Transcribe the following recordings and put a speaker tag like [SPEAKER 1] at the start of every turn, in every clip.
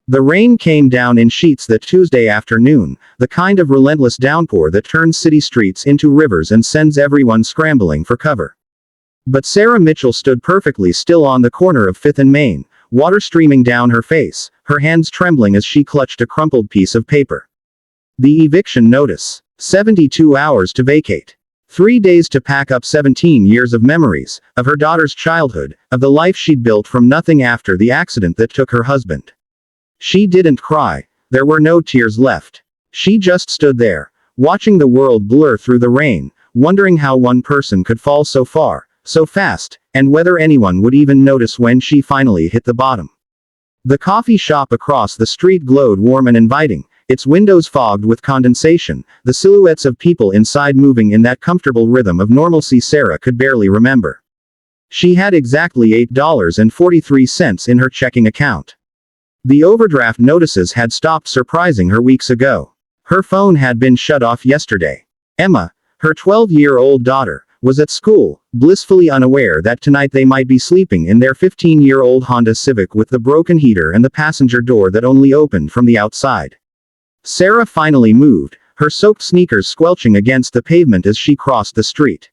[SPEAKER 1] The rain came down in sheets that Tuesday afternoon, the kind of relentless downpour that turns city streets into rivers and sends everyone scrambling for cover. But Sarah Mitchell stood perfectly still on the corner of 5th and Main, water streaming down her face, her hands trembling as she clutched a crumpled piece of paper. The eviction notice. 72 hours to vacate. 3 days to pack up. 17 years of memories, of her daughter's childhood, of the life she'd built from nothing after the accident that took her husband. She didn't cry. There were no tears left. She just stood there, watching the world blur through the rain, wondering how one person could fall so far, so fast, and whether anyone would even notice when she finally hit the bottom. The coffee shop across the street glowed warm and inviting, its windows fogged with condensation, the silhouettes of people inside moving in that comfortable rhythm of normalcy Sarah could barely remember. She had exactly $8.43 in her checking account. The overdraft notices had stopped surprising her weeks ago. Her phone had been shut off yesterday. Emma, her 12-year-old daughter, was at school, blissfully unaware that tonight they might be sleeping in their 15-year-old Honda Civic with the broken heater and the passenger door that only opened from the outside. Sarah finally moved, her soaked sneakers squelching against the pavement as she crossed the street.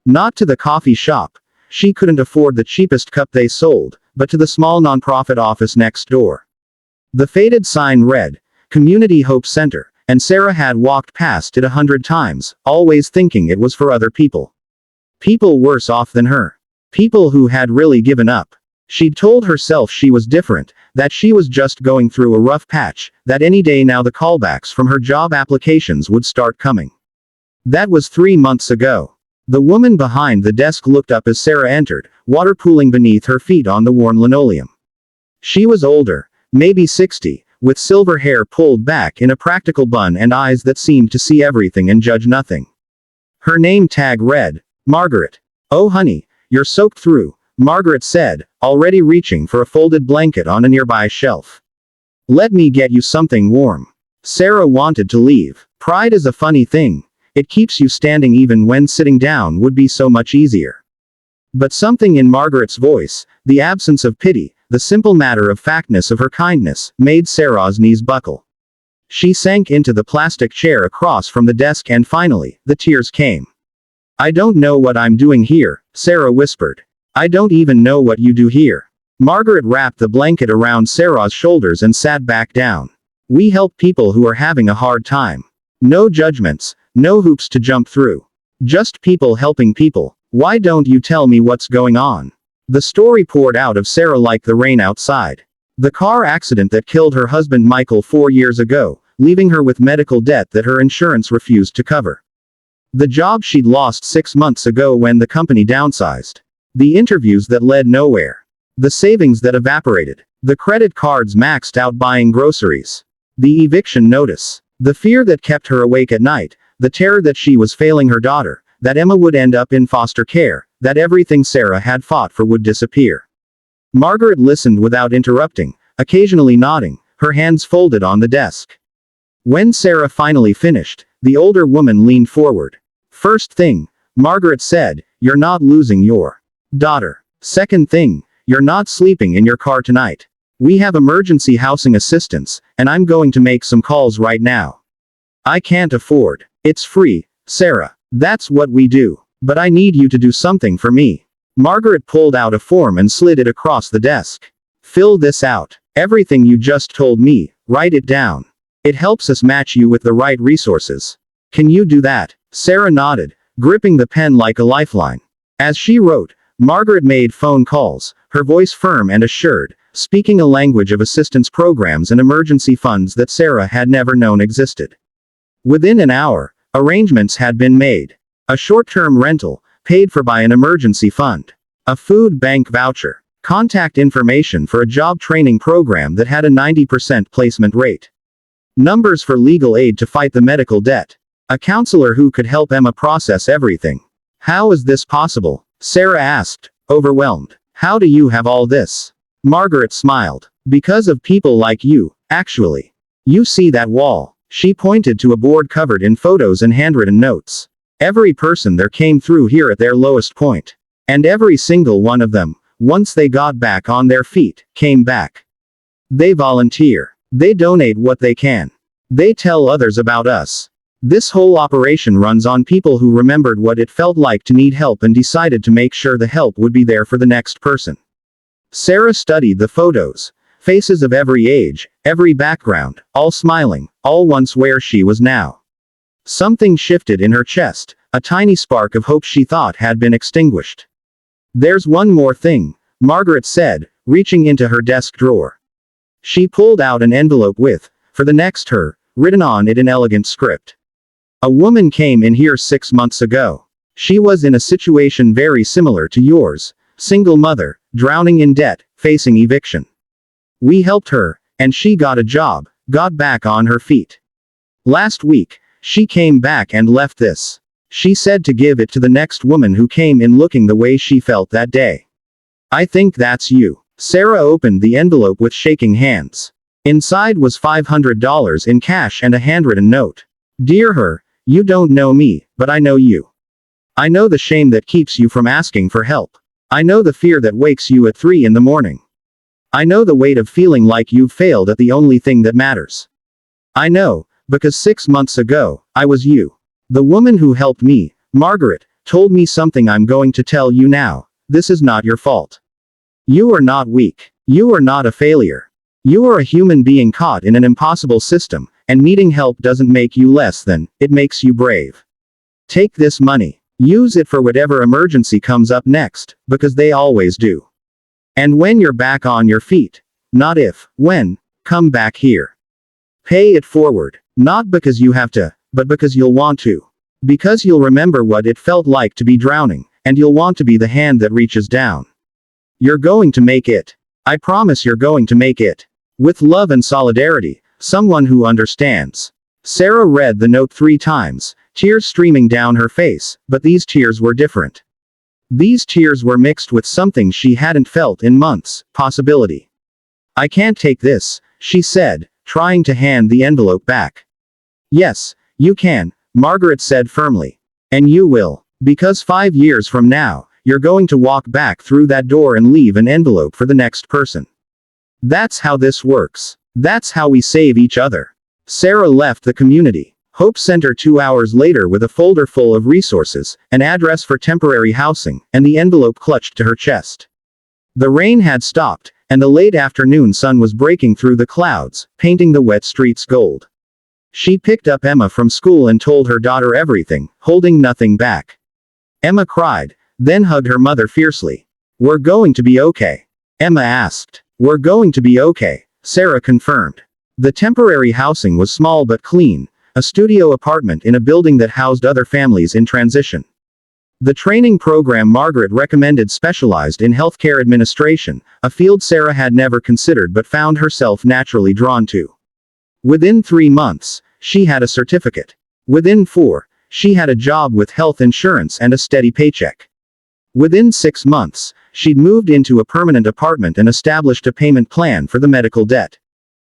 [SPEAKER 1] Not to the coffee shop. She couldn't afford the cheapest cup they sold, but to the small nonprofit office next door. The faded sign read, Community Hope Center, and Sarah had walked past it 100 times, always thinking it was for other people. People worse off than her. People who had really given up. She'd told herself she was different, that she was just going through a rough patch, that any day now the callbacks from her job applications would start coming. That was 3 months ago. The woman behind the desk looked up as Sarah entered, water pooling beneath her feet on the worn linoleum. She was older, maybe 60, with silver hair pulled back in a practical bun and eyes that seemed to see everything and judge nothing. Her name tag read, Margaret. Oh honey, you're soaked through, Margaret said, already reaching for a folded blanket on a nearby shelf. Let me get you something warm. Sarah wanted to leave. Pride is a funny thing. It keeps you standing even when sitting down would be so much easier. But something in Margaret's voice, the absence of pity, the simple matter-of-factness of her kindness, made Sarah's knees buckle. She sank into the plastic chair across from the desk and finally, the tears came. I don't know what I'm doing here, Sarah whispered. I don't even know what you do here. Margaret wrapped the blanket around Sarah's shoulders and sat back down. We help people who are having a hard time. No judgments, no hoops to jump through. Just people helping people. Why don't you tell me what's going on? The story poured out of Sarah like the rain outside. The car accident that killed her husband Michael 4 years ago, leaving her with medical debt that her insurance refused to cover. The job she'd lost 6 months ago when the company downsized. The interviews that led nowhere. The savings that evaporated. The credit cards maxed out buying groceries. The eviction notice. The fear that kept her awake at night. The terror that she was failing her daughter, that Emma would end up in foster care, that everything Sarah had fought for would disappear. Margaret listened without interrupting, occasionally nodding, her hands folded on the desk. When Sarah finally finished, the older woman leaned forward. First thing, Margaret said, you're not losing your daughter. Second thing, you're not sleeping in your car tonight. We have emergency housing assistance, and I'm going to make some calls right now. I can't afford. It's free, Sarah. That's what we do. But I need you to do something for me. Margaret pulled out a form and slid it across the desk. Fill this out. Everything you just told me, write it down. It helps us match you with the right resources. Can you do that? Sarah nodded, gripping the pen like a lifeline. As she wrote, Margaret made phone calls, her voice firm and assured, speaking a language of assistance programs and emergency funds that Sarah had never known existed. Within an hour, arrangements had been made. A short-term rental, paid for by an emergency fund. A food bank voucher. Contact information for a job training program that had a 90% placement rate. Numbers for legal aid to fight the medical debt. A counselor who could help Emma process everything. How is this possible? Sarah asked, overwhelmed. How do you have all this? Margaret smiled. Because of people like you, actually. You see that wall? She pointed to a board covered in photos and handwritten notes. Every person there came through here at their lowest point. And every single one of them, once they got back on their feet, came back. They volunteer. They donate what they can. They tell others about us. This whole operation runs on people who remembered what it felt like to need help and decided to make sure the help would be there for the next person. Sarah studied the photos. Faces of every age, every background, all smiling, all once where she was now. Something shifted in her chest, a tiny spark of hope she thought had been extinguished. There's one more thing, Margaret said, reaching into her desk drawer. She pulled out an envelope with, for the next her, written on it in elegant script. A woman came in here 6 months ago. She was in a situation very similar to yours, single mother, drowning in debt, facing eviction. We helped her, and she got a job, got back on her feet. Last week, she came back and left this. She said to give it to the next woman who came in looking the way she felt that day. I think that's you. Sarah opened the envelope with shaking hands. Inside was $500 in cash and a handwritten note. Dear her, you don't know me, but I know you. I know the shame that keeps you from asking for help. I know the fear that wakes you at 3 in the morning. I know the weight of feeling like you've failed at the only thing that matters. I know, because 6 months ago, I was you. The woman who helped me, Margaret, told me something I'm going to tell you now. This is not your fault. You are not weak. You are not a failure. You are a human being caught in an impossible system, and needing help doesn't make you less than, it makes you brave. Take this money. Use it for whatever emergency comes up next, because they always do. And when you're back on your feet, not if, when, come back here. Pay it forward, not because you have to, but because you'll want to. Because you'll remember what it felt like to be drowning, and you'll want to be the hand that reaches down. You're going to make it. I promise you're going to make it. With love and solidarity, someone who understands. Sarah read the note 3 times, tears streaming down her face, but these tears were different. These tears were mixed with something she hadn't felt in months, possibility. I can't take this, she said, trying to hand the envelope back. Yes, you can, Margaret said firmly. And you will. Because 5 years from now, you're going to walk back through that door and leave an envelope for the next person. That's how this works. That's how we save each other. Sarah left the community Hope Center 2 hours later with a folder full of resources, an address for temporary housing, and the envelope clutched to her chest. The rain had stopped, and the late afternoon sun was breaking through the clouds, painting the wet streets gold. She picked up Emma from school and told her daughter everything, holding nothing back. Emma cried, then hugged her mother fiercely. We're going to be okay. Emma asked. We're going to be okay, Sarah confirmed. The temporary housing was small but clean, a studio apartment in a building that housed other families in transition. The training program Margaret recommended specialized in healthcare administration, a field Sarah had never considered but found herself naturally drawn to. Within 3 months, she had a certificate. Within 4, she had a job with health insurance and a steady paycheck. Within 6 months, she'd moved into a permanent apartment and established a payment plan for the medical debt.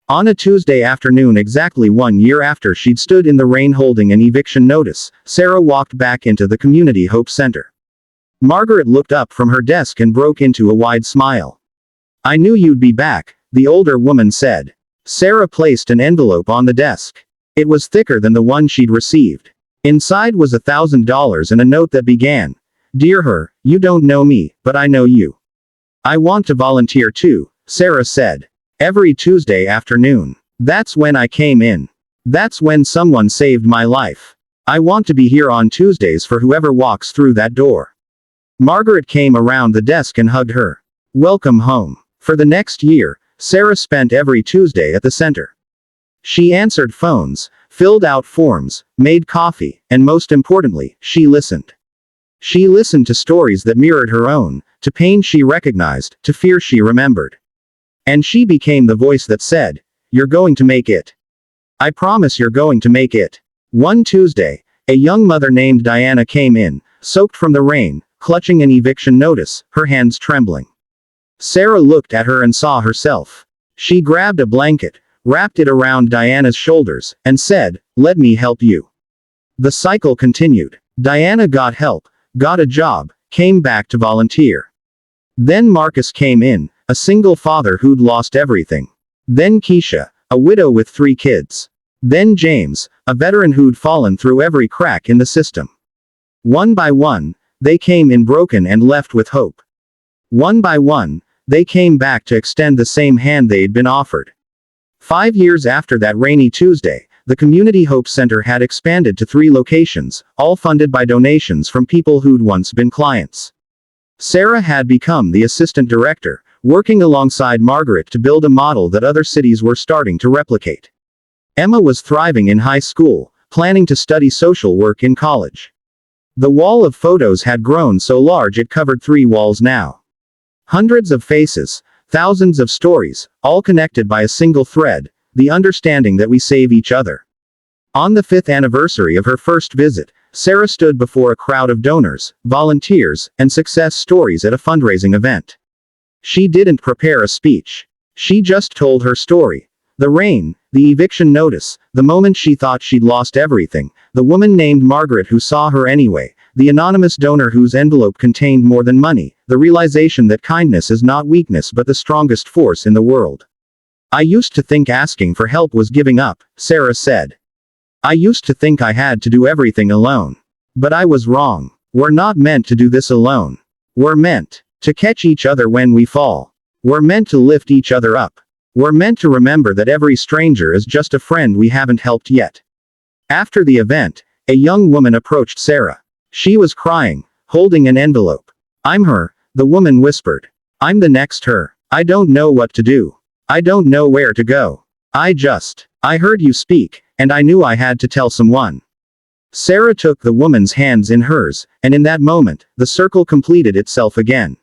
[SPEAKER 1] On a Tuesday afternoon exactly 1 year after she'd stood in the rain holding an eviction notice, Sarah walked back into the Community Hope Center. Margaret looked up from her desk and broke into a wide smile. I knew you'd be back, the older woman said. Sarah placed an envelope on the desk. It was thicker than the one she'd received. Inside was $1,000 and a note that began, Dear her, you don't know me, but I know you. I want to volunteer too, Sarah said. Every Tuesday afternoon. That's when I came in. That's when someone saved my life. I want to be here on Tuesdays for whoever walks through that door. Margaret came around the desk and hugged her. Welcome home. For the next year, Sarah spent every Tuesday at the center. She answered phones, filled out forms, made coffee, and most importantly, she listened. She listened to stories that mirrored her own, to pain she recognized, to fear she remembered. And she became the voice that said, You're going to make it. I promise you're going to make it. One Tuesday, a young mother named Diana came in, soaked from the rain, clutching an eviction notice, her hands trembling. Sarah looked at her and saw herself. She grabbed a blanket, wrapped it around Diana's shoulders, and said, Let me help you. The cycle continued. Diana got help, got a job, came back to volunteer. Then Marcus came in, a single father who'd lost everything. Then Keisha, a widow with 3 kids. Then James, a veteran who'd fallen through every crack in the system. One by one, they came in broken and left with hope. One by one, they came back to extend the same hand they'd been offered. 5 years after that rainy Tuesday, the Community Hope Center had expanded to 3 locations, all funded by donations from people who'd once been clients. Sarah had become the assistant director, working alongside Margaret to build a model that other cities were starting to replicate. Emma was thriving in high school, planning to study social work in college. The wall of photos had grown so large it covered 3 walls now. Hundreds of faces, thousands of stories, all connected by a single thread, the understanding that we save each other. On the 5th anniversary of her first visit, Sarah stood before a crowd of donors, volunteers, and success stories at a fundraising event. She didn't prepare a speech. She just told her story. The rain, the eviction notice, the moment she thought she'd lost everything, the woman named Margaret who saw her anyway, the anonymous donor whose envelope contained more than money, the realization that kindness is not weakness but the strongest force in the world. I used to think asking for help was giving up, Sarah said. I used to think I had to do everything alone. But I was wrong. We're not meant to do this alone. We're meant to catch each other when we fall. We're meant to lift each other up. We're meant to remember that every stranger is just a friend we haven't helped yet. After the event, a young woman approached Sarah. She was crying, holding an envelope. I'm her, the woman whispered. I'm the next her. I don't know what to do. I don't know where to go. I heard you speak, and I knew I had to tell someone. Sarah took the woman's hands in hers, and in that moment, the circle completed itself again.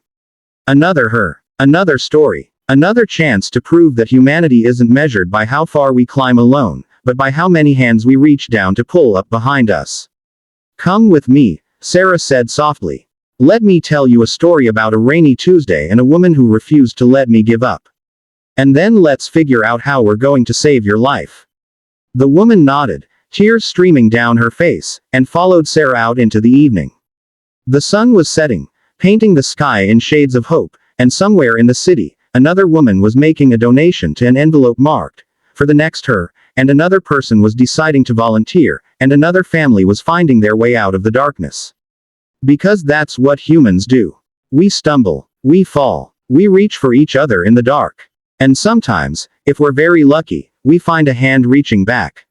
[SPEAKER 1] Another her. Another story. Another chance to prove that humanity isn't measured by how far we climb alone, but by how many hands we reach down to pull up behind us. Come with me, Sarah said softly. Let me tell you a story about a rainy Tuesday and a woman who refused to let me give up. And then let's figure out how we're going to save your life. The woman nodded, tears streaming down her face, and followed Sarah out into the evening. The sun was setting, painting the sky in shades of hope, and somewhere in the city, another woman was making a donation to an envelope marked, for the next her, and another person was deciding to volunteer, and another family was finding their way out of the darkness. Because that's what humans do. We stumble, we fall, we reach for each other in the dark. And sometimes, if we're very lucky, we find a hand reaching back.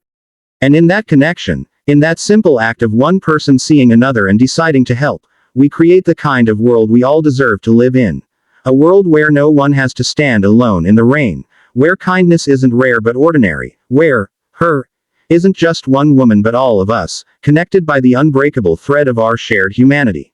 [SPEAKER 1] And in that connection, in that simple act of one person seeing another and deciding to help, we create the kind of world we all deserve to live in. A world where no one has to stand alone in the rain, where kindness isn't rare but ordinary, where her isn't just one woman but all of us, connected by the unbreakable thread of our shared humanity.